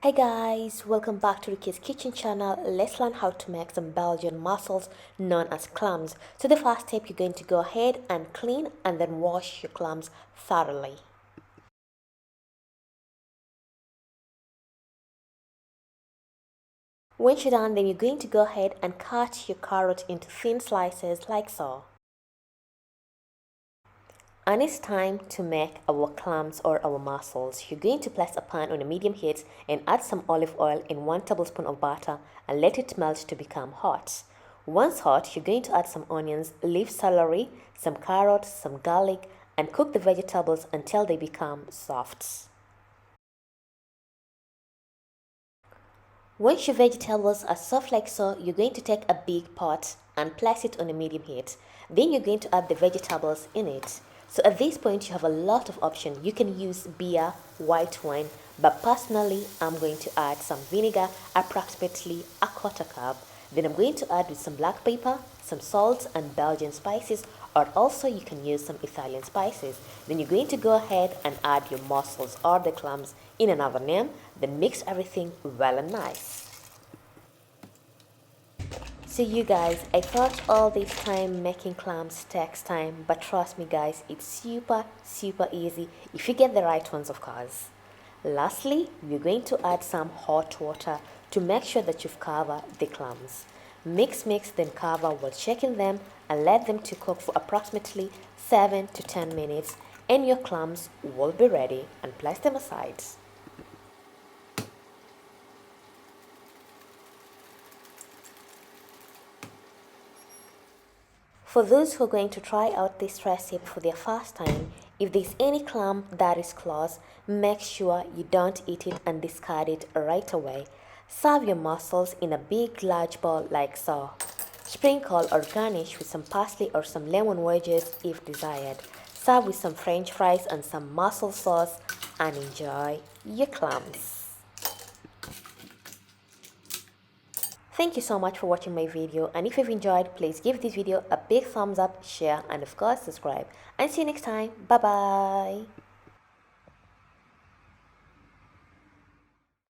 Hi guys, welcome back to Rukia's kitchen channel. Let's learn how to make some Belgian mussels known as clams. So the first step, you're going to go ahead and clean and then wash your clams thoroughly. Once you're done, then you're going to go ahead and cut your carrot into thin slices like so. And it's time to make our clams or our mussels. You're going to place a pan on a medium heat and add some olive oil and 1 tablespoon of butter and let it melt to become hot. Once hot, you're going to add some onions, leaf celery, some carrots, some garlic, and cook the vegetables until they become soft. Once your vegetables are soft like so, you're going to take a big pot and place it on a medium heat. Then you're going to add the vegetables in it. So at this point, you have a lot of options. You can use beer, white wine, but personally, I'm going to add some vinegar, approximately a quarter cup. Then I'm going to add with some black pepper, some salt and Belgian spices, or also you can use some Italian spices. Then you're going to go ahead and add your mussels or the clams in another name, then mix everything well and nice. So you guys, I thought all this time making clams takes time, but trust me guys, it's super easy if you get the right ones, of course. Lastly, we're going to add some hot water to make sure that you've covered the clams. Mix, then cover while shaking them and let them to cook for approximately 7 to 10 minutes and your clams will be ready, and place them aside. For those who are going to try out this recipe for their first time, if there's any clam that is close, make sure you don't eat it and discard it right away. Serve your mussels in a big large bowl like so. Sprinkle or garnish with some parsley or some lemon wedges if desired. Serve with some french fries and some mussel sauce and enjoy your clams. Thank you so much for watching my video, and if you've enjoyed, please give this video a big thumbs up, share, and of course subscribe. And see you next time. Bye bye.